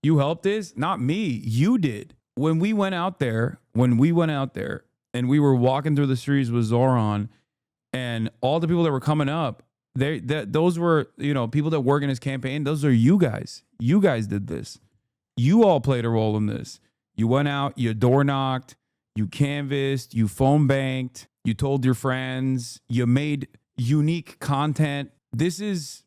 You helped this? Not me. You did. When we went out there, and we were walking through the streets with Zohran and all the people that were coming up, those were, people that work in his campaign. Those are you guys. You guys did this. You all played a role in this. You went out, you door knocked, you canvassed, you phone banked, you told your friends, you made unique content. This is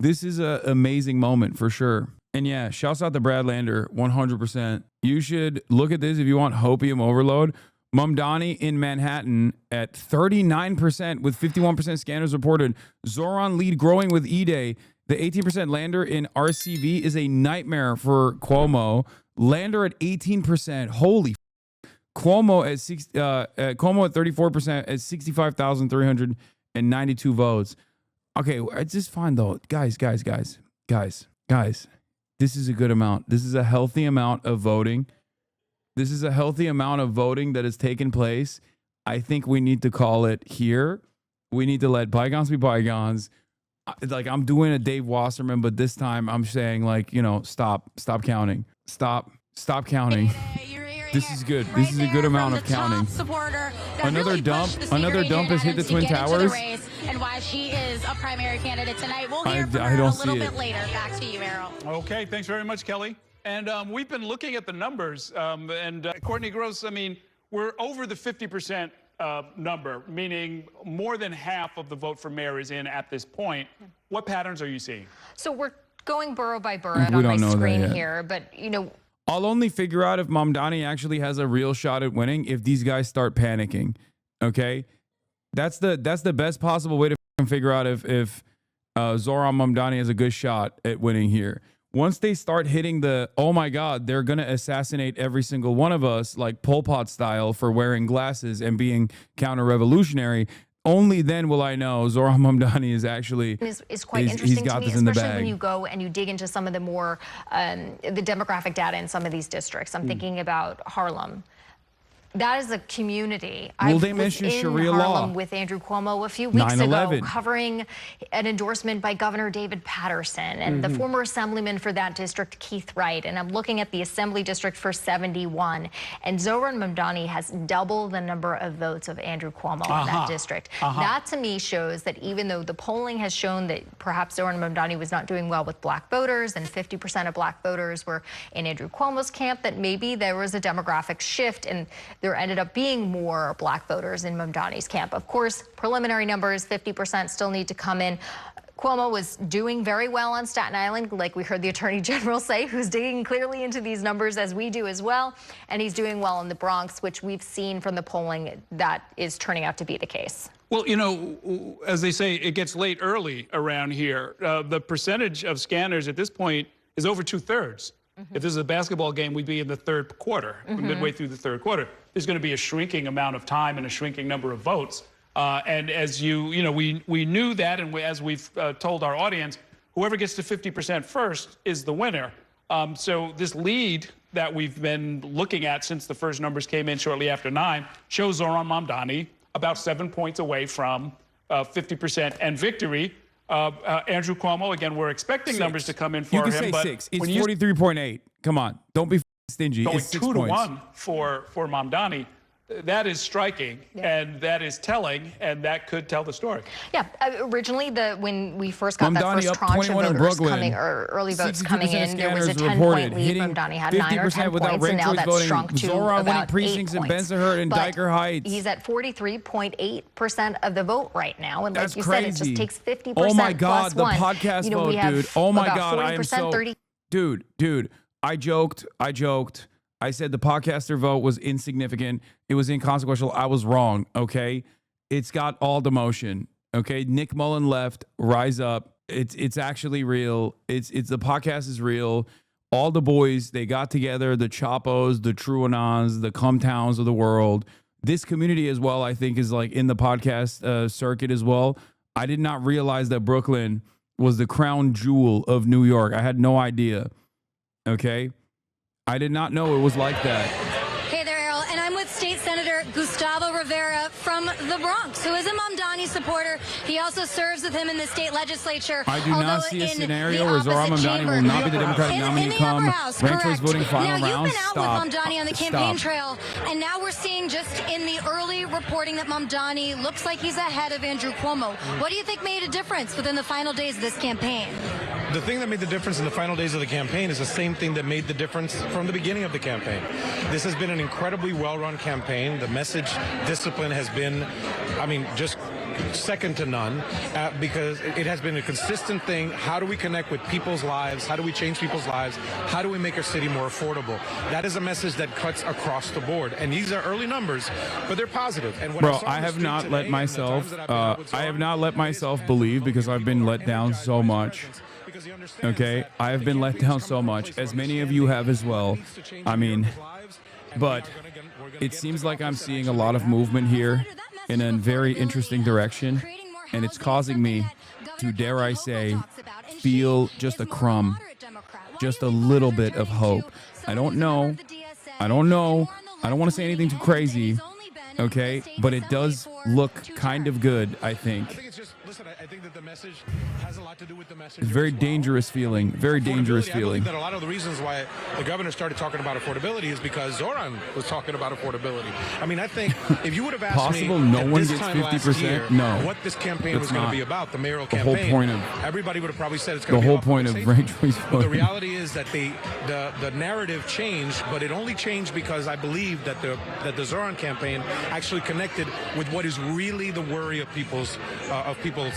an amazing moment for sure. And yeah, shouts out to Brad Lander, 100%. You should look at this if you want hopium overload. Mamdani in Manhattan at 39% with 51% scanners reported. Zohran lead growing with E-Day. The 18% Lander in RCV is a nightmare for Cuomo. Lander at 18%. Holy Cuomo at Cuomo at 34% at 65,392 votes. Okay, I just find though, guys. This is a good amount. This is a healthy amount of voting. This is a healthy amount of voting that has taken place. I think we need to call it here. We need to let bygones be bygones. Like, I'm doing a Dave Wasserman, but this time I'm saying, like, stop counting. Stop counting. This is good. This is a good amount of counting. Another dump has hit the Twin Towers. And why she is a primary candidate tonight. We'll hear from her a little bit later. Back to you, Errol. Okay, thanks very much, Kelly. And we've been looking at the numbers. Courtney Gross, we're over the 50% number, meaning more than half of the vote for mayor is in at this point. What patterns are you seeing? So we're going borough by borough on my screen here, but I'll only figure out if Mamdani actually has a real shot at winning if these guys start panicking. Okay, that's the best possible way to figure out if Zohran Mamdani has a good shot at winning here. Once they start hitting oh my God, they're going to assassinate every single one of us like Pol Pot style for wearing glasses and being counter-revolutionary, only then will I know Zohran Mamdani is actually is quite interesting to me, especially when you go and you dig into some of the more the demographic data in some of these districts. I'm thinking about Harlem. That is a community. Will they mention Sharia law with Andrew Cuomo a few weeks ago, covering an endorsement by Governor David Patterson and the former assemblyman for that district, Keith Wright. And I'm looking at the assembly district for 71. And Zohran Mamdani has double the number of votes of Andrew Cuomo in that district. That to me shows that even though the polling has shown that perhaps Zohran Mamdani was not doing well with black voters and 50% of black voters were in Andrew Cuomo's camp, that maybe there was a demographic shift and there ended up being more black voters in Mamdani's camp. Of course, preliminary numbers, 50% still need to come in. Cuomo was doing very well on Staten Island, like we heard the Attorney General say, who's digging clearly into these numbers as we do as well. And he's doing well in the Bronx, which we've seen from the polling that is turning out to be the case. Well, as they say, it gets late early around here. The percentage of scanners at this point is over 2/3. If this is a basketball game, we'd be in the third quarter, midway through the third quarter. There's going to be a shrinking amount of time and a shrinking number of votes. And as we knew that, and as we've told our audience, whoever gets to 50% first is the winner. So this lead that we've been looking at since the first numbers came in shortly after 9 shows Zohran Mamdani about 7 points away from 50% and victory. Andrew Cuomo, again, we're expecting numbers to come in for him. You can say 6. It's 43.8. Come on. Don't be stingy. Going it's 6 2 to points. 1 for Mamdani. That is striking, and that is telling, and that could tell the story. Yeah, originally when we first got that Mamdani first tranche of voters coming, or early votes coming in, there was a 10-point lead. Mamdani had 9 or 10 points, and now that's shrunk to about 8 precincts in Bensonhurst and Diker Heights. He's at 43.8% of the vote right now, and that's like you crazy. said, it just takes 50%. Oh my God, the plus 1. podcast vote, dude. Oh my God, I am so. 30. Dude, I joked. I said the podcaster vote was insignificant. It was inconsequential. I was wrong, okay? It's got all the motion, okay? Nick Mullen left. Rise up. It's actually real. It's the podcast is real. All the boys, they got together, the Chapos, the Truanons, the Come Towns of the world. This community as well, I think, is like in the podcast circuit as well. I did not realize that Brooklyn was the crown jewel of New York. I had no idea, okay? I did not know it was like that. Hey there, Errol, and I'm with State Senator Senator Gustavo Rivera from the Bronx, who is a Mamdani supporter. He also serves with him in the state legislature. I do not see a scenario where Zohran Mamdani will not be the Democratic nominee come ranked choice voting final round. Now, you've been out with Mamdani on the campaign trail, and now we're seeing just in the early reporting that Mamdani looks like he's ahead of Andrew Cuomo. What do you think made a difference within the final days of this campaign? The thing that made the difference in the final days of the campaign is the same thing that made the difference from the beginning of the campaign. This has been an incredibly well-run campaign. The message discipline has been, I mean, just second to none, because it has been a consistent thing. How do we connect with people's lives? How do we change people's lives? How do we make our city more affordable? That is a message that cuts across the board. And these are early numbers, but they're positive. And what I have not let myself, I have not let myself believe, because I've been let down so much. Okay, I have been let down so much, as many of you have as well. I mean, but it seems like I'm seeing a lot of movement here in a very interesting direction, and it's causing me to, dare I say, feel just a crumb, just a little bit of hope. I don't know. I don't want to say anything too crazy, okay? But it does look kind of good, I think. I think that the message has a lot to do with the message. It's very dangerous feeling. Very dangerous feeling. I believe that a lot of the reasons why the governor started talking about affordability is because Zohran was talking about affordability. I mean, I think if you would have asked me no one this gets time 50%. last year No, what this campaign was going to be about, the mayoral campaign, whole point of everybody would have probably said it's going to be the whole about point of ranked choice voting. But the reality is that the narrative changed, but it only changed because I believe that the Zohran campaign actually connected with what is really the worry of people's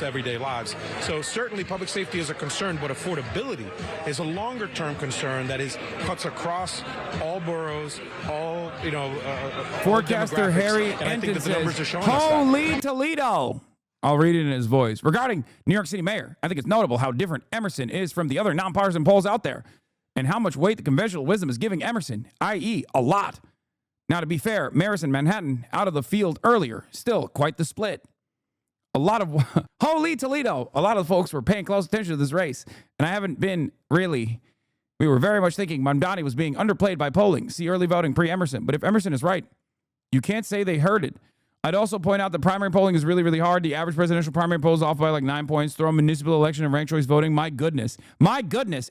everyday lives. So certainly public safety is a concern, but affordability is a longer-term concern that cuts across all boroughs, all Forecaster Harry Enton says, "Holy Toledo!" I'll read it in his voice. Regarding New York City mayor, I think it's notable how different Emerson is from the other nonpartisan polls out there, and how much weight the conventional wisdom is giving Emerson, i.e., a lot. Now, to be fair, Mayor's in Manhattan out of the field earlier. Still, quite the split. A lot of, holy Toledo, a lot of folks were paying close attention to this race. And I haven't been really, we were very much thinking Mamdani was being underplayed by polling. See early voting pre-Emerson. But if Emerson is right, you can't say they heard it. I'd also point out that primary polling is really, really hard. The average presidential primary poll is off by like 9 points. Throw a municipal election and ranked choice voting. My goodness,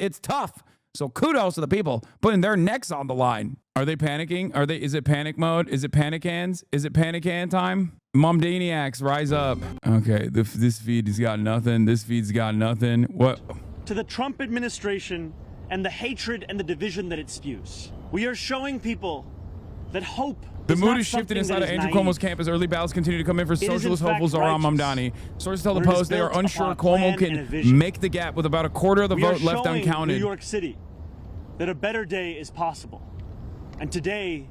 it's tough. So kudos to the people putting their necks on the line. Are they panicking? Is it panic mode? Is it panic hands? Is it panic hand time? Momdaniacs, rise up. Okay, this feed has got nothing. This feed's got nothing. What? To the Trump administration and the hatred and the division that it spews. We are showing people that hope. The mood is shifted inside of Andrew Cuomo's camp as early ballots continue to come in for socialist hopefuls Zohran Mamdani. Sources tell the Post they are unsure Cuomo can make the gap with about a quarter of the vote left uncounted. New York City that a better day is possible. And today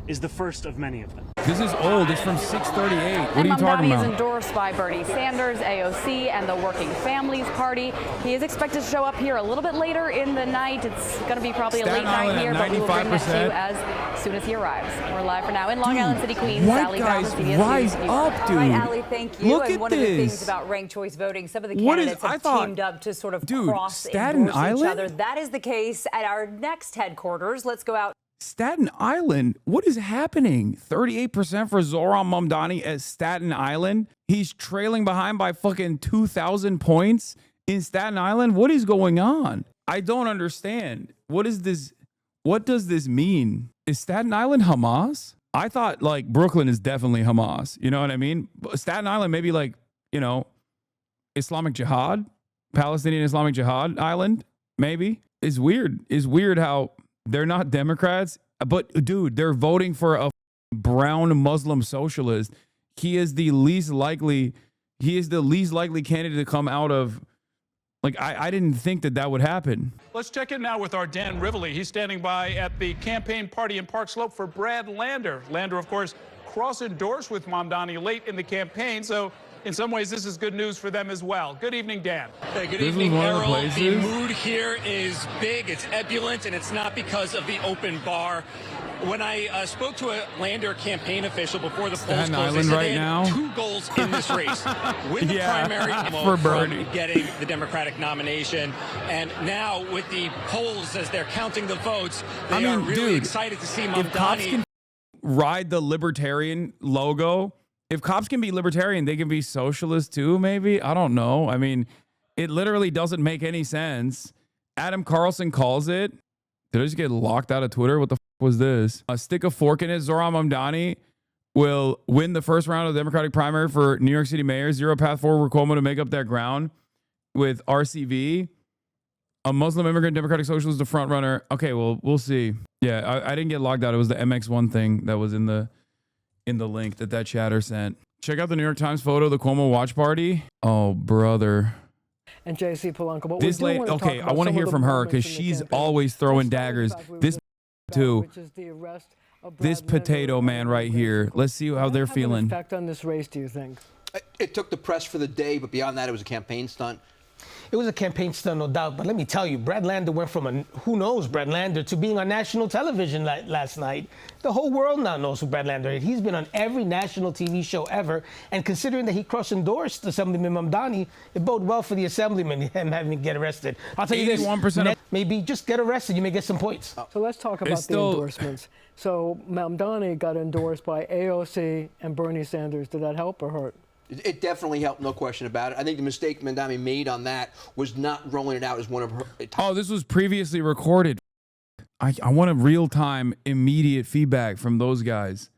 is the first of many of them. This is old. It's from 638. What are you talking about? Mamdani is endorsed by Bernie Sanders, AOC, and the Working Families Party. He is expected to show up here a little bit later in the night. It's going to be probably a late night here, but we will bring that to you as soon as he arrives. We're live for now in Long Island City, Queens. White guys, rise up, dude. All right, Allie, thank you. Look and at one this. of the things about ranked choice voting, some of the candidates have teamed up to sort of cross Staten Island? each other. That is the case at our next headquarters. Let's go out. Staten Island? What is happening? 38% for Zohran Mamdani at Staten Island? He's trailing behind by fucking 2,000 points in Staten Island? What is going on? I don't understand. What is this? What does this mean? Is Staten Island Hamas? I thought like Brooklyn is definitely Hamas. You know what I mean? Staten Island maybe like, Islamic Jihad? Palestinian Islamic Jihad Island? Maybe. It's weird how they're not Democrats, but dude, they're voting for a brown Muslim socialist. He is the least likely candidate to come out of, like, I didn't think that would happen. Let's check in now with our Dan Rivoli. He's standing by at the campaign party in Park Slope for Brad Lander. Lander, of course, cross-endorsed with Mamdani late in the campaign, so in some ways, this is good news for them as well. Good evening, Dan. Hey, good evening, Errol. The mood here is big, it's ebullient, and it's not because of the open bar. When I spoke to a Lander campaign official before the polls closed, they said they had two goals in this race. Win the primary for Bernie, getting the Democratic nomination. And now with the polls, as they're counting the votes, they are really excited to see Mamdani. ride the libertarian logo. If cops can be libertarian, they can be socialist too, maybe. I don't know. I mean, it literally doesn't make any sense. Adam Carlson calls it. Did I just get locked out of Twitter? What the was this? Stick a fork in it. Zohran Mamdani will win the first round of the Democratic primary for New York City mayor. Zero path forward for Cuomo to make up that ground with RCV. A Muslim immigrant Democratic Socialist, the front runner. Okay, well, we'll see. Yeah, I didn't get logged out. It was the MX1 thing that was in the link that chatter sent. Check out the New York Times photo of the Cuomo watch party. Oh, brother. And JC Polanco. But this late, okay, I want to hear from her because she's always throwing daggers. This too. This potato man right here. Let's see how they're feeling. What effect on this race do you think? It took the press for the day, but beyond that, it was a campaign stunt. It was a campaign stunt, no doubt. But let me tell you, Brad Lander went from a who knows Brad Lander to being on national television last night. The whole world now knows who Brad Lander is. He's been on every national TV show ever. And considering that he cross-endorsed Assemblyman Mamdani, it bode well for the Assemblyman, him having to get arrested. I'll tell you this, 81% maybe just get arrested, you may get some points. So let's talk about the endorsements. So Mamdani got endorsed by AOC and Bernie Sanders. Did that help or hurt? It definitely helped, no question about it. I think the mistake Mamdani made on that was not rolling it out as one of her. Oh, this was previously recorded. I want a real-time, immediate feedback from those guys.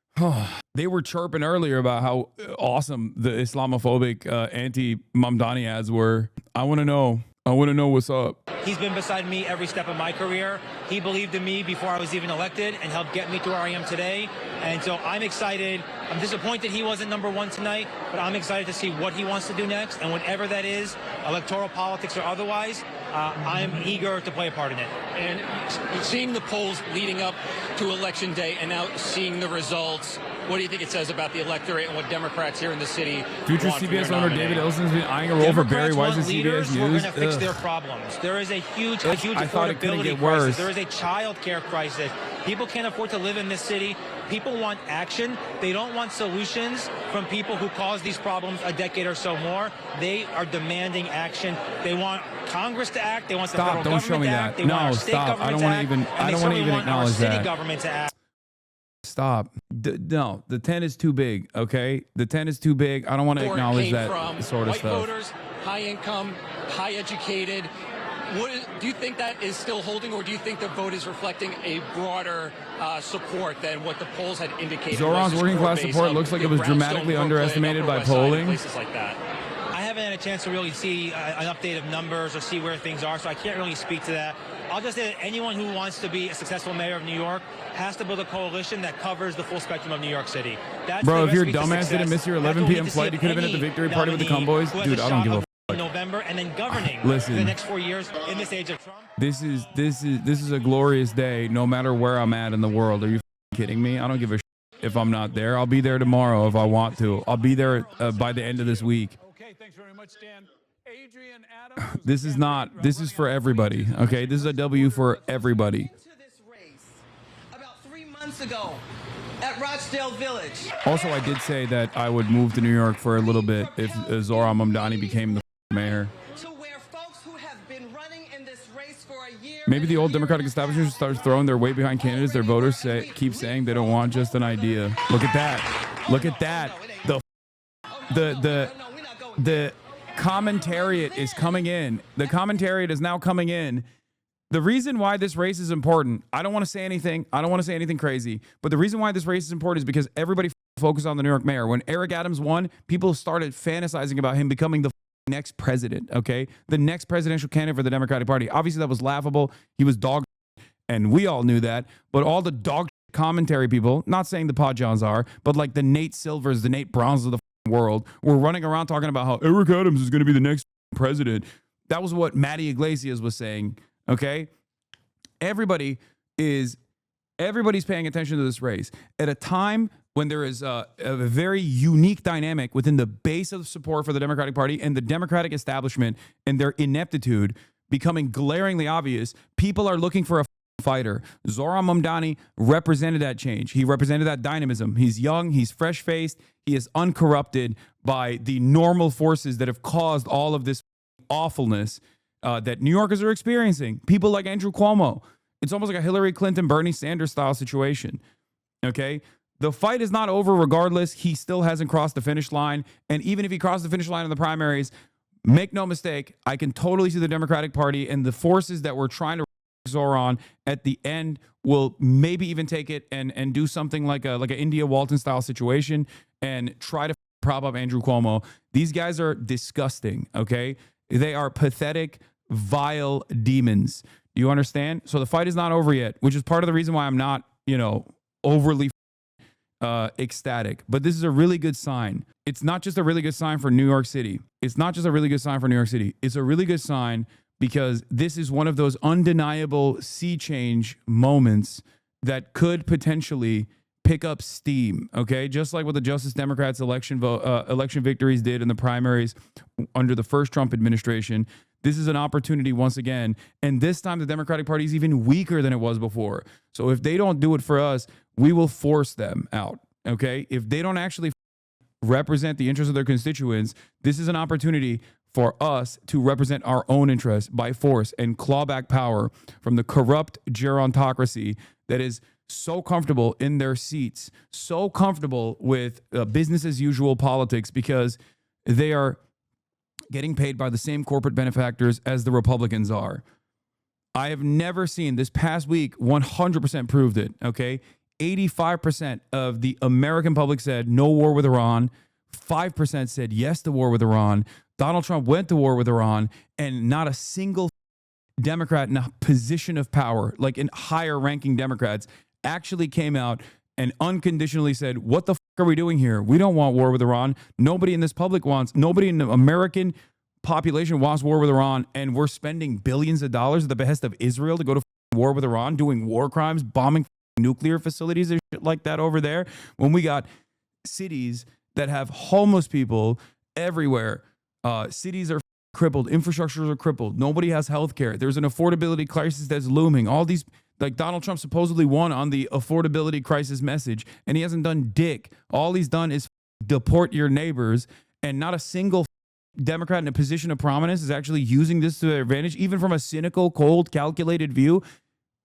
They were chirping earlier about how awesome the Islamophobic anti-Mamdani ads were. I want to know. I want to know what's up. He's been beside me every step of my career. He believed in me before I was even elected and helped get me to where I am today. And so I'm excited. I'm disappointed he wasn't #1 tonight, but I'm excited to see what he wants to do next. And whatever that is, electoral politics or otherwise, I'm eager to play a part in it. And seeing the polls leading up to Election Day and now seeing the results, what do you think it says about the electorate and what Democrats here in the city Future CBS owner David Ellson's been eyeing a role for Barry Weiss at CBS News. We're going to fix their problems. There is a huge affordability crisis. There is a child care crisis. People can't afford to live in this city. People want action. They don't want solutions from people who caused these problems a decade or so more. They are demanding action. They want Congress to act. They want the federal government to act. They want our state government to act. I don't want to even acknowledge that. City government to act. Stop. No, the 10 is too big, okay? The 10 is too big. I don't want to acknowledge that sort of stuff. White voters, high income, high educated. Do you think that is still holding, or do you think the vote is reflecting a broader support than what the polls had indicated? Zoran's working class support looks like it was dramatically underestimated by polling. Places like that. I haven't had a chance to really see an update of numbers or see where things are, so I can't really speak to that. I'll just say that anyone who wants to be a successful mayor of New York has to build a coalition that covers the full spectrum of New York City. That's bro, if your dumbass didn't miss your 11 p.m. flight, you could have been at the victory party with the convoys. Dude, I don't give a fuck. November and then governing Listen, for the next 4 years in this age of Trump. This is a glorious day, no matter where I'm at in the world. Are you kidding me? I don't give a if I'm not there. I'll be there tomorrow if I want to. I'll be there by the end of this week. Okay, thanks very much, Dan. Adrian This is not. This is for everybody. Okay, this is a W for everybody. About 3 months ago at Rochdale Village. Also, I did say that I would move to New York for a little bit if Zohran Mamdani became the mayor. To where folks who have been running in this race for a year. Maybe the old Democratic establishment should start throwing their weight behind candidates. Their voters keep saying they don't want just an idea. Look at that. Look at that. The commentariat is coming in. The commentariat is now coming in. The reason why this race is important, I don't want to say anything. I don't want to say anything crazy. But the reason why this race is important is because everybody focused on the New York mayor. When Eric Adams won, people started fantasizing about him becoming the next president, okay? The next presidential candidate for the Democratic Party. Obviously, that was laughable. He was dog and we all knew that. But all the dog commentary people, not saying the Podjohns are, but like the Nate Silvers, the Nate Browns of the world, were running around talking about how Eric Adams is going to be the next president. That was what Matty Iglesias was saying. Okay, everybody's paying attention to this race at a time when there is a very unique dynamic within the base of support for the Democratic Party and the Democratic establishment and their ineptitude becoming glaringly obvious. People are looking for a fighter. Zohran Mamdani represented that change. He represented that dynamism. He's young. He's fresh-faced. He is uncorrupted by the normal forces that have caused all of this awfulness that New Yorkers are experiencing. People like Andrew Cuomo. It's almost like a Hillary Clinton, Bernie Sanders style situation. Okay? The fight is not over regardless. He still hasn't crossed the finish line. And even if he crossed the finish line in the primaries, make no mistake, I can totally see the Democratic Party and the forces that were trying to Zohran at the end will maybe even take it and do something like an India Walton style situation and try to prop up Andrew Cuomo. These guys are disgusting, okay? They are pathetic, vile demons. Do you understand? So the fight is not over yet, which is part of the reason why I'm not, overly ecstatic. But this is a really good sign. It's not just a really good sign for New York City. It's not just a really good sign for New York City. It's a really good sign because this is one of those undeniable sea change moments that could potentially pick up steam, okay? Just like what the Justice Democrats election victories did in the primaries under the first Trump administration. This is an opportunity once again, and this time the Democratic Party is even weaker than it was before. So if they don't do it for us, we will force them out, okay? If they don't actually represent the interests of their constituents, this is an opportunity for us to represent our own interests by force and claw back power from the corrupt gerontocracy that is so comfortable in their seats, so comfortable with business as usual politics because they are getting paid by the same corporate benefactors as the Republicans are. I have never seen, this past week 100% proved it, okay? 85% of the American public said no war with Iran. 5% said yes to war with Iran. Donald Trump went to war with Iran, and not a single Democrat in a position of power, like in higher ranking Democrats, actually came out and unconditionally said, what the fuck are we doing here? We don't want war with Iran. Nobody in this public wants, nobody in the American population wants war with Iran, and we're spending billions of dollars at the behest of Israel to go to war with Iran, doing war crimes, bombing nuclear facilities and shit like that over there, when we got cities that have homeless people everywhere. Cities are crippled, infrastructures are crippled, nobody has health care, there's an affordability crisis that's looming. All these, like Donald Trump supposedly won on the affordability crisis message, and he hasn't done dick. All he's done is deport your neighbors, and not a single Democrat in a position of prominence is actually using this to their advantage, even from a cynical, cold, calculated view.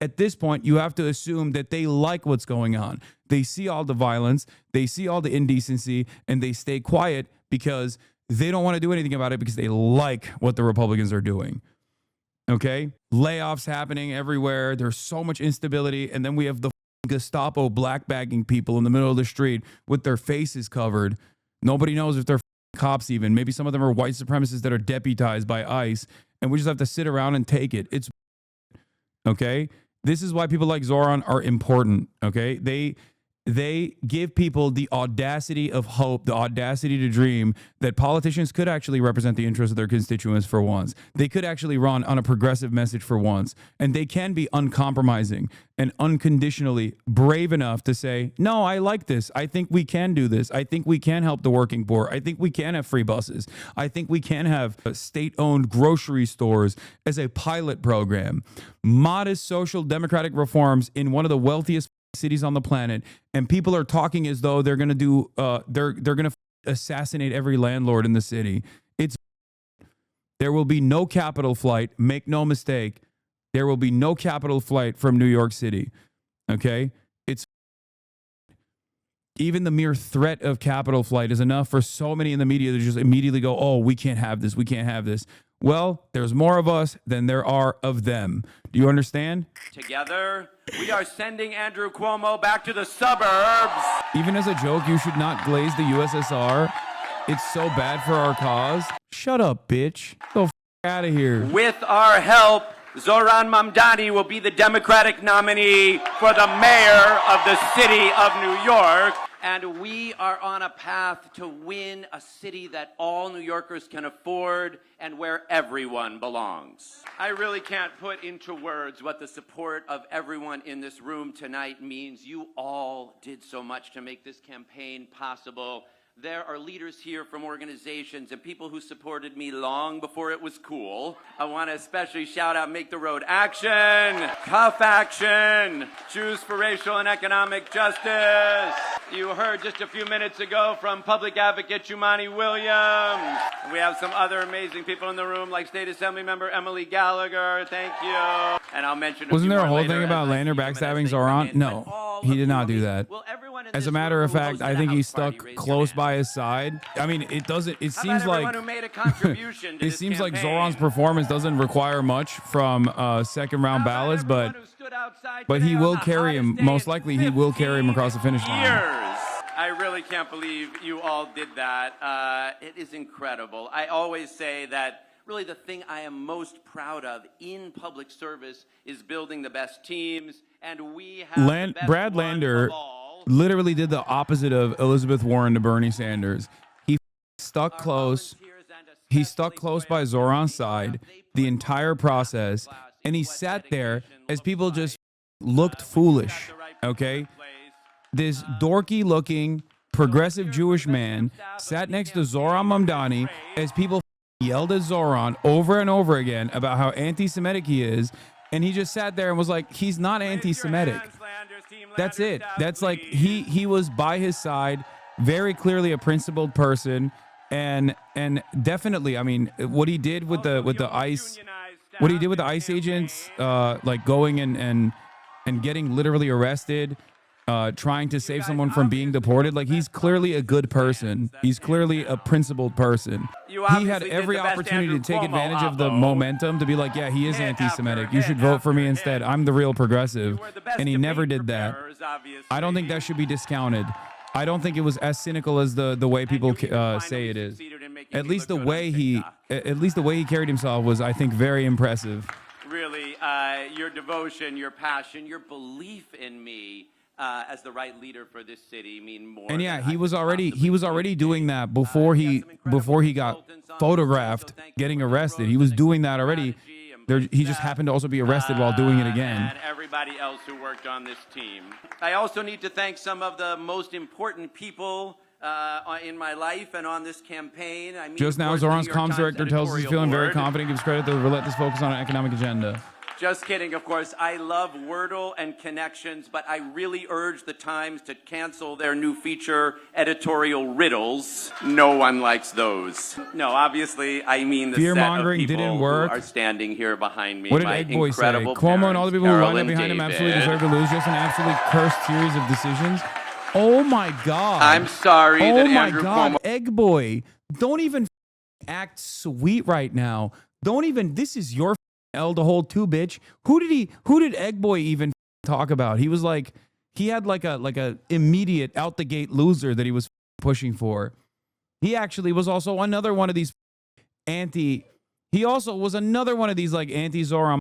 At this point, you have to assume that they like what's going on. They see all the violence, they see all the indecency, and they stay quiet because they don't want to do anything about it because they like what the Republicans are doing. Okay? Layoffs happening everywhere. There's so much instability. And then we have the Gestapo blackbagging people in the middle of the street with their faces covered. Nobody knows if they're cops even. Maybe some of them are white supremacists that are deputized by ICE. And we just have to sit around and take it. It's okay? This is why people like Zohran are important. Okay? They give people the audacity of hope, the audacity to dream that politicians could actually represent the interests of their constituents for once. They could actually run on a progressive message for once. And they can be uncompromising and unconditionally brave enough to say, no, I like this. I think we can do this. I think we can help the working poor. I think we can have free buses. I think we can have state-owned grocery stores as a pilot program. Modest social democratic reforms in one of the wealthiest cities on the planet, and people are talking as though they're going to do they're going to assassinate every landlord in the city. There will be no capital flight, make no mistake. There will be no capital flight from New York City. Okay? It's even the mere threat of capital flight is enough for so many in the media to just immediately go, "Oh, we can't have this. We can't have this." Well, there's more of us than there are of them. Do you understand? Together, we are sending Andrew Cuomo back to the suburbs. Even as a joke, you should not glaze the USSR. It's so bad for our cause. Shut up, bitch. Go out of here. With our help, Zohran Mamdani will be the Democratic nominee for the mayor of the city of New York. And we are on a path to win a city that all New Yorkers can afford and where everyone belongs. I really can't put into words what the support of everyone in this room tonight means. You all did so much to make this campaign possible. There are leaders here from organizations and people who supported me long before it was cool. I want to especially shout out Make the Road Action, Tough Action, Choose for Racial and Economic Justice. You heard just a few minutes ago from Public Advocate Jumani Williams. We have some other amazing people in the room, like State Assembly Member Emily Gallagher. Thank you. And I'll mention. Wasn't there a whole thing about Lander backstabbing Zohran? No, he did not do that. Will everyone As a matter of fact, I think he's stuck close by his side. I mean, it seems like it seems like Zohran's performance doesn't require much from second round ballots, but he will carry him. Most likely, he will carry him across the finish line. I really can't believe you all did that. It is incredible. I always say that really the thing I am most proud of in public service is building the best teams, and we have Brad Lander literally did the opposite of Elizabeth Warren to Bernie Sanders. He stuck close. He stuck close by Zohran's side the entire process, and he sat there as people just looked foolish, okay? This dorky-looking, progressive Jewish man sat next to Zohran Mamdani as people yelled at Zohran over and over again about how anti-Semitic he is, and he just sat there and was like, he's not anti-Semitic. That's it. That's like, he was by his side, very clearly a principled person, and definitely, I mean, what he did with the ICE agents, like going and getting literally arrested, trying to save someone from being deported. Like, he's clearly a good person. He's clearly a principled person. He had every opportunity to take advantage of the momentum to be like, yeah, he is anti-Semitic. You should vote for me instead. I'm the real progressive. And he never did that. I don't think that should be discounted. I don't think it was as cynical as the way people say it is. At least the way he carried himself was, I think, very impressive. Really, your devotion, your passion, your belief in me as the right leader for this city mean more. And yeah, he was already doing that before he got photographed getting arrested. He was doing that already. He just happened to also be arrested while doing it again. And everybody else who worked on this team. I also need to thank some of the most important people in my life and on this campaign. I mean, just now, Zohran's comms director tells us he's feeling very confident, gives credit to the relentless focus on an economic agenda. Just kidding, of course. I love Wordle and connections, but I really urge the Times to cancel their new feature, editorial riddles. No one likes those. No, obviously, I mean the set of people who are standing here behind me. What did Egg Boy say? Cuomo and all the people who lined up behind him absolutely deserve to lose. Just an absolutely cursed series of decisions. Oh my God. I'm sorry that Andrew Cuomo. Egg Boy, don't even act sweet right now. Don't even, this is your L to hold too, bitch. Who did Egg Boy even talk about? He was like, he had like a immediate out the gate loser that he was pushing for. He actually was also another one of these he also was another one of these like anti-Zohran.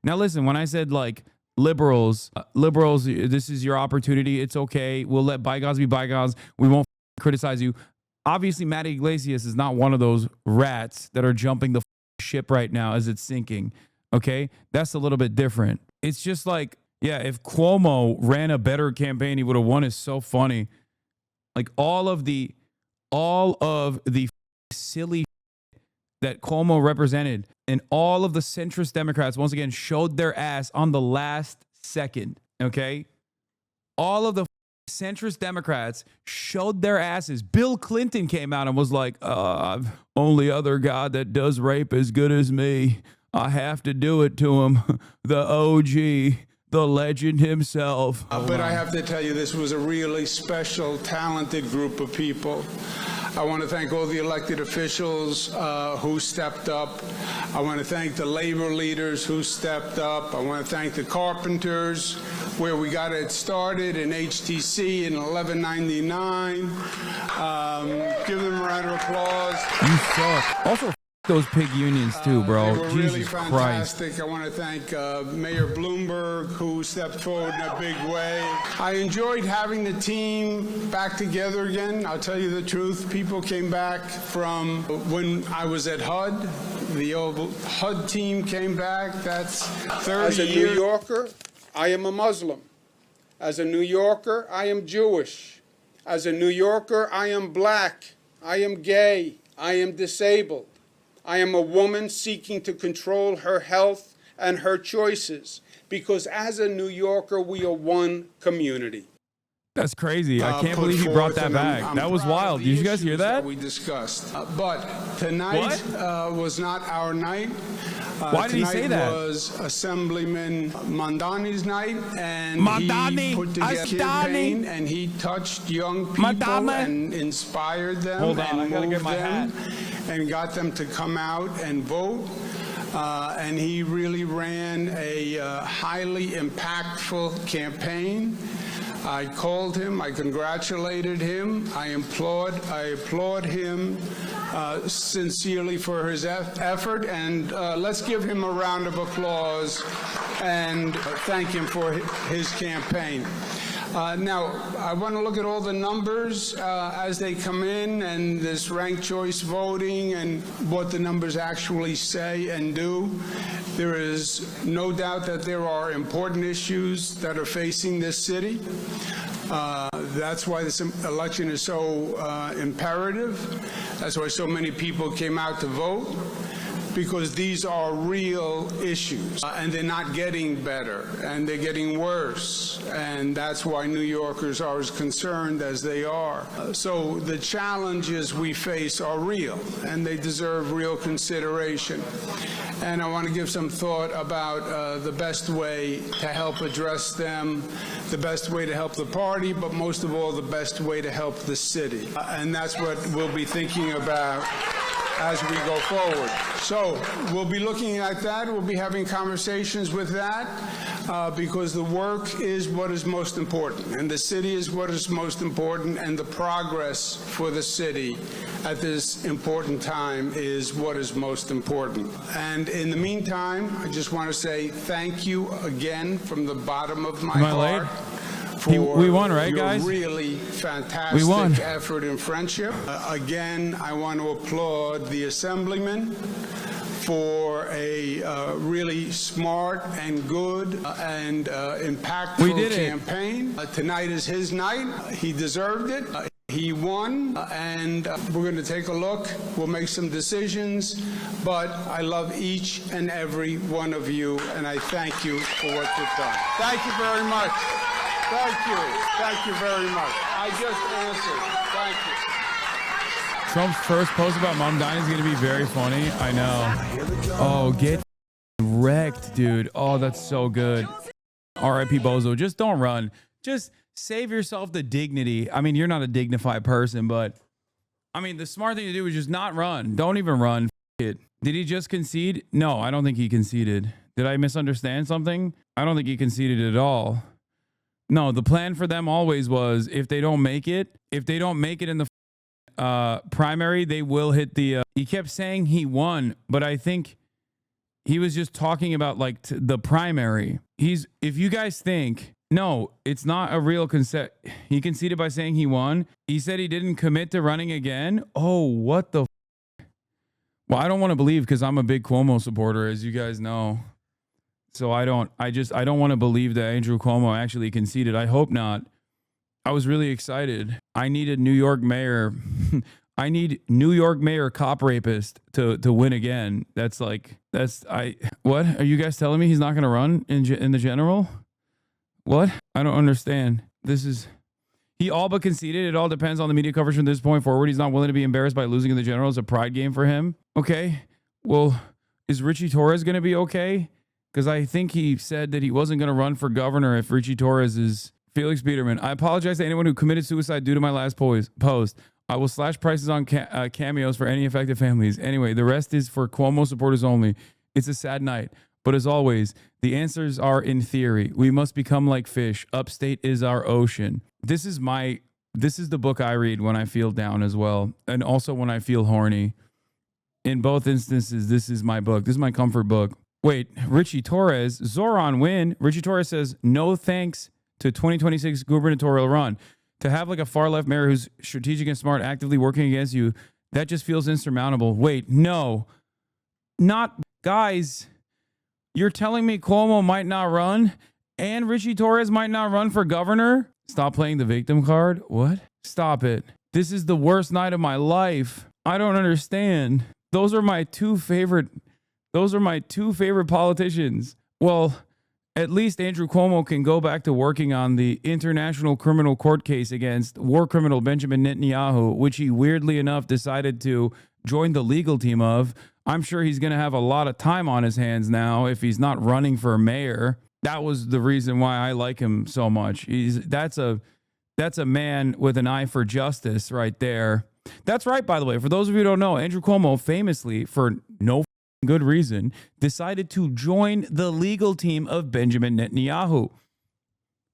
Now listen, when I said like liberals, this is your opportunity. It's okay. We'll let bygones be bygones. We won't criticize you. Obviously, Matt Iglesias is not one of those rats that are jumping the ship right now as it's sinking. Okay, that's a little bit different. It's just like, yeah, if Cuomo ran a better campaign, he would have won. Is so funny. Like all of the silly that Cuomo represented, and all of the centrist Democrats once again showed their ass on the last second. Okay, all of the centrist Democrats showed their asses. Bill Clinton came out and was like, only other guy that does rape as good as me. I have to do it to him. The OG, the legend himself. But I have to tell you, this was a really special, talented group of people. I want to thank all the elected officials who stepped up. I want to thank the labor leaders who stepped up. I want to thank the carpenters, where we got it started in HTC in 1199. Give them a round of applause. You suck. Also, those pig unions too, bro. They were Jesus really Christ. fantastic. I want to thank Mayor Bloomberg, who stepped forward in a big way. I enjoyed having the team back together again. I'll tell you the truth. People came back from when I was at HUD. The old HUD team came back. That's 30 As a New Yorker, I am a Muslim. As a New Yorker, I am Jewish. As a New Yorker, I am black. I am gay. I am disabled. I am a woman seeking to control her health and her choices, because as a New Yorker, we are one community. That's crazy. I can't believe he brought that back. That was wild. Did you guys hear that? We discussed. But tonight was not our night. Why did he say that? Tonight was Assemblyman Mamdani's night, and he put together a campaign, and he touched young people and inspired them and moved them and got them to come out and vote. And he really ran a highly impactful campaign. I called him, I congratulated him, I applaud him sincerely for his effort, and let's give him a round of applause and thank him for his campaign. Now, I want to look at all the numbers as they come in, and this ranked choice voting and what the numbers actually say and do. There is no doubt that there are important issues that are facing this city. That's why this election is so imperative. That's why so many people came out to vote, because these are real issues, and they're not getting better, and they're getting worse, and that's why New Yorkers are as concerned as they are. So the challenges we face are real, and they deserve real consideration. And I want to give some thought about the best way to help address them, the best way to help the party, but most of all, the best way to help the city. And that's what we'll be thinking about as we go forward. So we'll be looking at that. We'll be having conversations with that because the work is what is most important, and the city is what is most important, and the progress for the city at this important time is what is most important. And in the meantime, I just want to say thank you again from the bottom of my heart. We won, right, guys? Really fantastic effort and friendship. Again, I want to applaud the Assemblyman for a really smart and good and impactful campaign. Tonight is his night. He deserved it. He won, and we're going to take a look. We'll make some decisions, but I love each and every one of you, and I thank you for what you've done. Thank you very much. Thank you. Thank you very much. I just answered. Thank you. Trump's first post about Mamdani is going to be very funny. I know. Oh, get wrecked, dude. Oh, that's so good. R.I.P. Bozo. Just don't run. Just save yourself the dignity. I mean, you're not a dignified person, but I mean, the smart thing to do is just not run. Don't even run. It. Did he just concede? No, I don't think he conceded. Did I misunderstand something? I don't think he conceded at all. No, the plan for them always was if they don't make it in the primary, they will hit the. He kept saying he won, but I think he was just talking about like the primary. If you guys think, no, it's not a real consent. He conceded by saying he won. He said he didn't commit to running again. Oh, what the. Well, I don't want to believe because I'm a big Cuomo supporter, as you guys know. So I don't want to believe that Andrew Cuomo actually conceded. I hope not. I was really excited. I need a New York mayor. I need New York mayor cop rapist to win again. What are you guys telling me? He's not going to run in the general? What? I don't understand. He all but conceded. It all depends on the media coverage from this point forward. He's not willing to be embarrassed by losing in the general. It's a pride game for him. Okay. Well, is Richie Torres going to be okay? Because I think he said that he wasn't going to run for governor if Richie Torres is Felix Biederman. I apologize to anyone who committed suicide due to my last post. I will slash prices on cameos for any affected families. Anyway, the rest is for Cuomo supporters only. It's a sad night. But as always, the answers are in theory. We must become like fish. Upstate is our ocean. This is the book I read when I feel down as well. And also when I feel horny. In both instances, this is my book. This is my comfort book. Wait, Richie Torres, Zohran win. Richie Torres says, no thanks to 2026 gubernatorial run. To have like a far left mayor who's strategic and smart actively working against you, that just feels insurmountable. Wait, no. Not, guys, you're telling me Cuomo might not run and Richie Torres might not run for governor? Stop playing the victim card? What? Stop it. This is the worst night of my life. I don't understand. Those are my two favorite politicians. Well, at least Andrew Cuomo can go back to working on the international criminal court case against war criminal Benjamin Netanyahu, which he weirdly enough decided to joined the legal team of. I'm sure he's going to have a lot of time on his hands now if he's not running for mayor. That was the reason why I like him so much. That's a man with an eye for justice right there. That's right, by the way. For those of you who don't know, Andrew Cuomo famously, for no good reason, decided to join the legal team of Benjamin Netanyahu.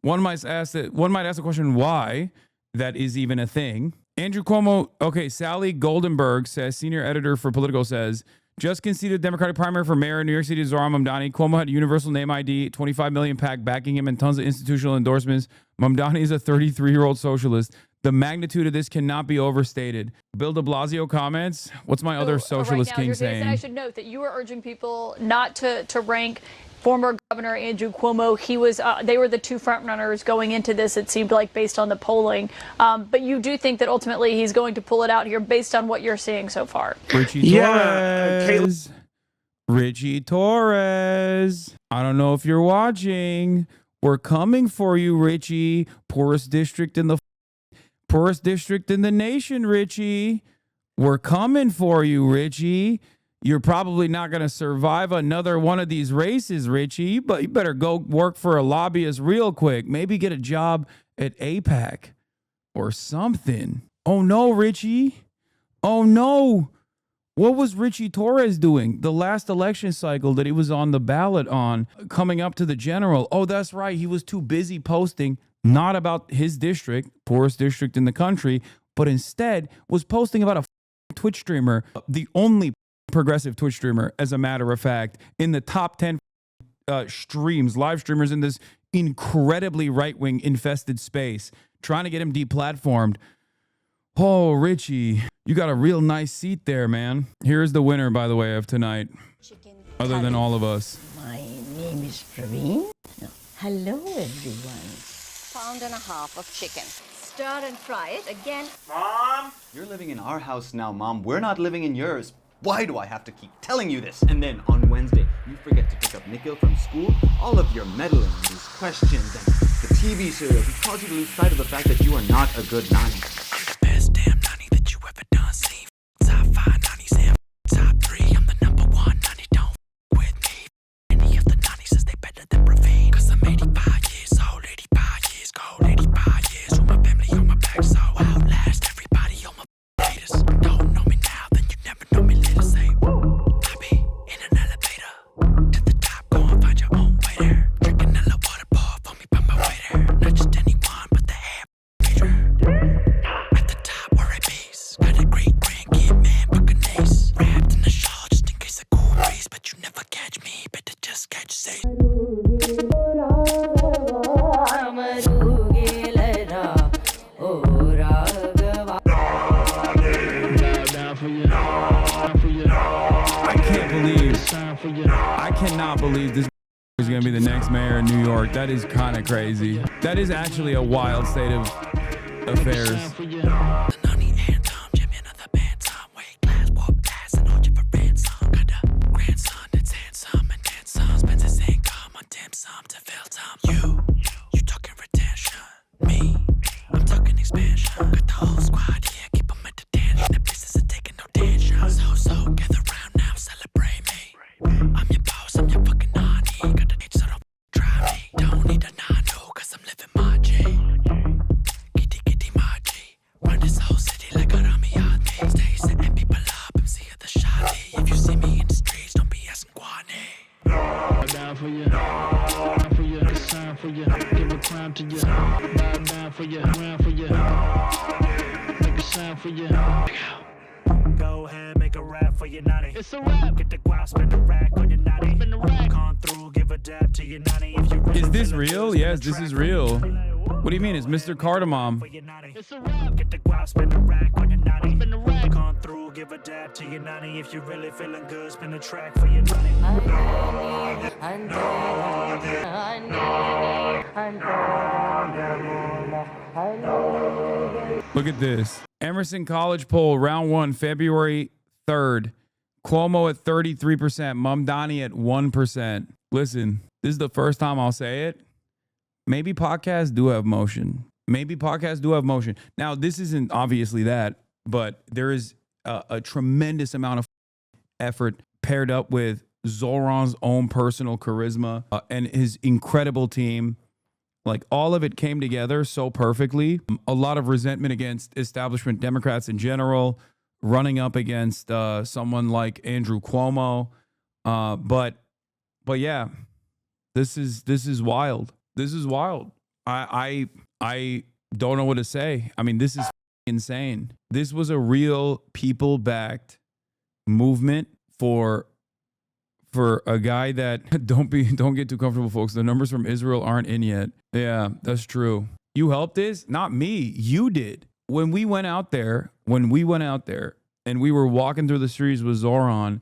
One might ask the question, why that is even a thing. Andrew Cuomo, okay, Sally Goldenberg says, senior editor for Politico says, just conceded Democratic primary for mayor in New York City, Zohran Mamdani. Cuomo had a universal name ID, 25 million PAC backing him, and tons of institutional endorsements. Mamdani is a 33-year-old socialist. The magnitude of this cannot be overstated. Bill de Blasio comments. What's my other socialist king saying? I should note that you were urging people not to rank former Governor Andrew Cuomo. He was. They were the two front runners going into this, it seemed like, based on the polling. But you do think that ultimately he's going to pull it out here based on what you're seeing so far. Richie Torres. Richie Torres. I don't know if you're watching. We're coming for you, Richie. Poorest district in the nation, Richie. We're coming for you, Richie. You're probably not going to survive another one of these races, Richie, but you better go work for a lobbyist real quick. Maybe get a job at AIPAC or something. Oh, no, Richie. Oh, no. What was Richie Torres doing the last election cycle that he was on the ballot on coming up to the general? Oh, that's right. He was too busy posting not about his district, poorest district in the country, but instead was posting about a Twitch streamer, the only progressive Twitch streamer, as a matter of fact, in the top 10 live streamers in this incredibly right-wing infested space, trying to get him deplatformed. Oh, Richie, you got a real nice seat there, man. Here's the winner, by the way, of tonight, other than all of us. My name is Praveen. Hello, everyone. Pound and a half of chicken. Stir and fry it again. Mom! You're living in our house now, Mom. We're not living in yours. Why do I have to keep telling you this? And then on Wednesday, you forget to pick up Nikhil from school. All of your meddling, these questions, and the TV serials, it cause you to lose sight of the fact that you are not a good nanny. You're the best damn nanny that you ever done seen. Top 5 nannies and top 3. I'm the number 1 nanny. Don't with me. Any of the nannies says they better than Praveen. Cause I'm 85 years old, 85 years old, 85 years with my family on my back, so I'll outlast everybody on my haters. Don't know me now, then you never know me later. Say, I be in an elevator to the top, go and find your own way there. Drinking a little water, pour for me by my way there. Not just anyone, but the head major. At the top, where it bees. Got a great grandkid, man, Buccaneers. Wrapped in a shawl just in case a cool breeze, but you never catch me, better just catch say. I cannot believe this is going to be the next mayor in New York. That is kind of crazy. That is actually a wild state of affairs. You talking retention. Me, I'm talking expansion. Got the whole squad here, keep them at attention. The business is taking no tension. So, gather round now, celebrate me. I'm your boss, I'm your fucking honey. Got the itch, so don't try me. Don't need a nano, cause I'm living my G. Kitty, my G. Run this whole city like a Ramiyati. Stay setting people up, MC at the shawty. If you see me in the streets, don't be asking Guani. Down for you, down for you, sign for you, give a crown to you, bow down for you, round for you, make a sign for you. Go ahead, make a rap for your nanny. It's a rap. Get the guap, spin the rack on your nanny. Spin the rack. Come through, give a dab to your nanny. If you really Is this real? Yes, this is real. What do you mean? Is Mr. Cardamom? It's a rap. Get the guap, spin the rack on your nanny. Spin the rack. Come through, give a dab to your nanny. If you really feeling good, spin the track for your nanny. Look at this. Emerson College poll, round 1, February 3rd. Cuomo at 33%, Mamdani at 1%. Listen, this is the first time I'll say it. Maybe podcasts do have motion. Maybe podcasts do have motion. Now, this isn't obviously that, but there is a tremendous amount of effort paired up with Zohran's own personal charisma and his incredible team. Like, all of it came together so perfectly. A lot of resentment against establishment Democrats in general, running up against someone like Andrew Cuomo. But yeah, this is wild. This is wild. I don't know what to say. I mean, this is insane. This was a real people-backed movement for a guy that don't get too comfortable, folks. The numbers from Israel aren't in yet. Yeah, that's true. You helped this? Not me. You did. When we went out there and we were walking through the streets with Zohran,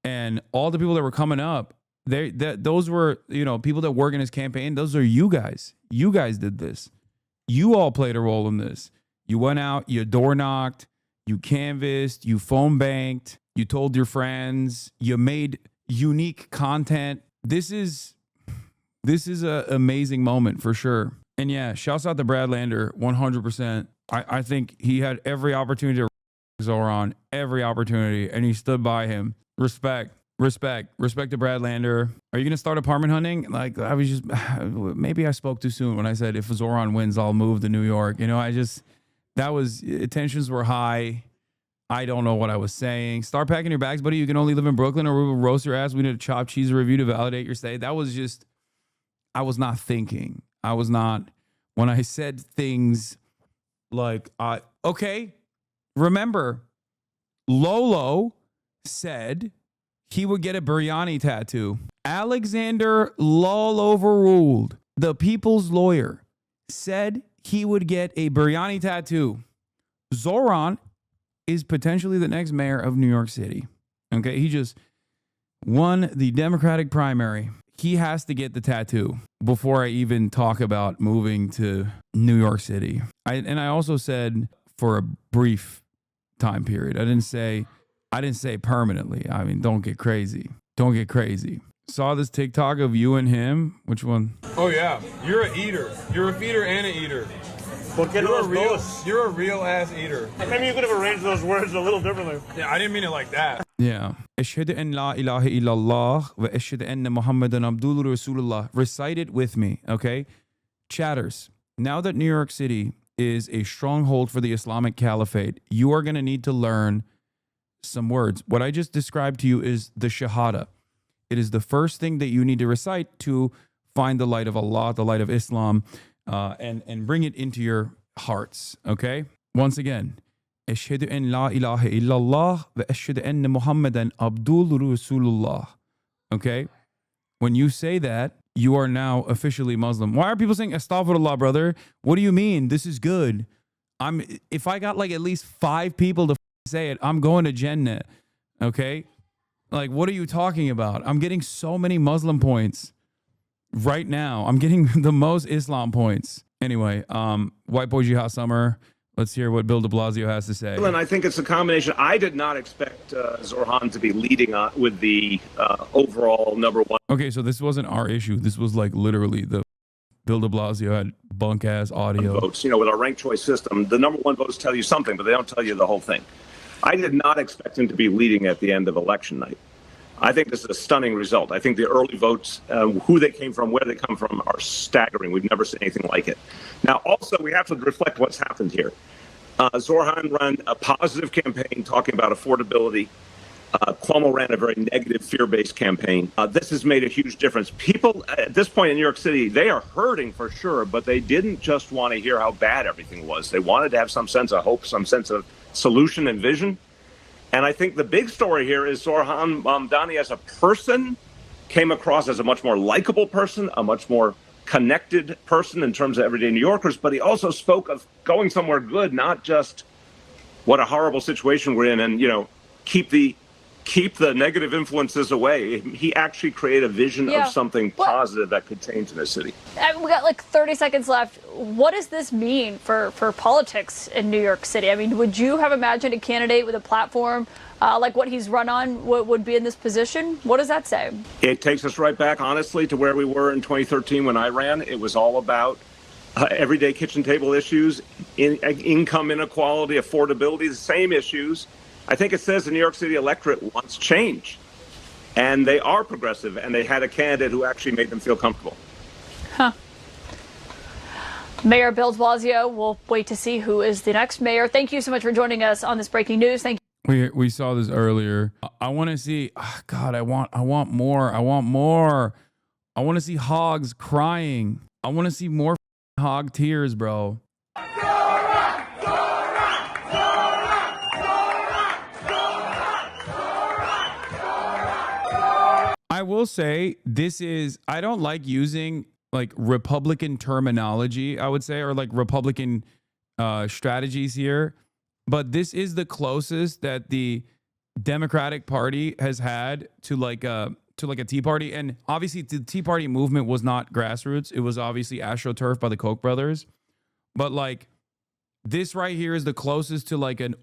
and all the people that were coming up, those were, people that work in his campaign. Those are you guys. You guys did this. You all played a role in this. You went out, you door knocked, you canvassed, you phone banked, you told your friends, you made unique content. This is an amazing moment for sure. And yeah, shouts out to Brad Lander, 100%. I think he had every opportunity to Zohran, every opportunity, and he stood by him. Respect to Brad Lander. Are you going to start apartment hunting? Like, maybe I spoke too soon when I said if Zohran wins, I'll move to New York. Tensions were high. I don't know what I was saying. Start packing your bags, buddy. You can only live in Brooklyn, or we will roast your ass. We need a chopped cheese review to validate your stay. That was just, I was not thinking. When I said things like, okay, remember, Lolo said he would get a biryani tattoo. Alexander Lull overruled. The people's lawyer said he would get a biryani tattoo. Zohran is potentially the next mayor of New York City. Okay, he just won the Democratic primary. He has to get the tattoo before I even talk about moving to New York City. I also said for a brief time period. I didn't say permanently. I mean, don't get crazy. Saw this TikTok of you and him. Which one? Oh yeah, you're an eater. You're a feeder and an eater. You're a real ass eater. Maybe you could have arranged those words a little differently. Yeah, I didn't mean it like that. Yeah. Ashhadu an la ilaha illallah wa ashhadu anna Muhammadan abdullah rasulullah. Recite it with me, okay? Chatters. Now that New York City is a stronghold for the Islamic Caliphate, you are going to need to learn some words. What I just described to you is the Shahada. It is the first thing that you need to recite to find the light of Allah, the light of Islam, and bring it into your hearts, okay? Once again, Ashhadu an la ilaha illallah wa ashhadu anna Muhammadan abdul rasulullah. Okay? When you say that, you are now officially Muslim. Why are people saying astaghfirullah, brother? What do you mean? This is good. If I got like at least 5 people to say it, I'm going to Jannah. Okay? Like, what are you talking about? I'm getting so many Muslim points right now. I'm getting the most Islam points. Anyway, White Boy Jihad Summer. Let's hear what Bill de Blasio has to say. I think it's a combination. I did not expect Zohran to be leading on with the overall #1. Okay, so this wasn't our issue. This was like literally the Bill de Blasio had bunk ass audio. Votes. With our ranked choice system, the #1 votes tell you something, but they don't tell you the whole thing. I did not expect him to be leading at the end of election night. I think this is a stunning result. I think the early votes, who they came from, where they come from, are staggering. We've never seen anything like it. Now, also, we have to reflect what's happened here. Zohran ran a positive campaign talking about affordability. Cuomo ran a very negative, fear-based campaign. This has made a huge difference. People at this point in New York City, they are hurting for sure, but they didn't just want to hear how bad everything was. They wanted to have some sense of hope, some sense of solution and vision. And I think the big story here is Zohran Mamdani as a person came across as a much more likable person, a much more connected person in terms of everyday New Yorkers, but he also spoke of going somewhere good, not just what a horrible situation we're in and, keep the negative influences away. He actually created a vision of something positive that could change in the city. We got like 30 seconds left. What does this mean for politics in New York City? I mean, would you have imagined a candidate with a platform like what he's run on would be in this position? What does that say? It takes us right back, honestly, to where we were in 2013 when I ran. It was all about everyday kitchen table issues, income inequality, affordability, the same issues. I think it says the New York City electorate wants change. And they are progressive, and they had a candidate who actually made them feel comfortable. Huh. Mayor Bill de Blasio, we'll wait to see who is the next mayor. Thank you so much for joining us on this breaking news. Thank you. We saw this earlier. I want to see, God, I want more. I want more. I want to see hogs crying. I want to see more hog tears, bro. I will say I don't like using like Republican terminology, I would say, or like Republican strategies here. But this is the closest that the Democratic Party has had to like a Tea Party. And obviously the Tea Party movement was not grassroots. It was obviously AstroTurf by the Koch brothers. But like this right here is the closest to like an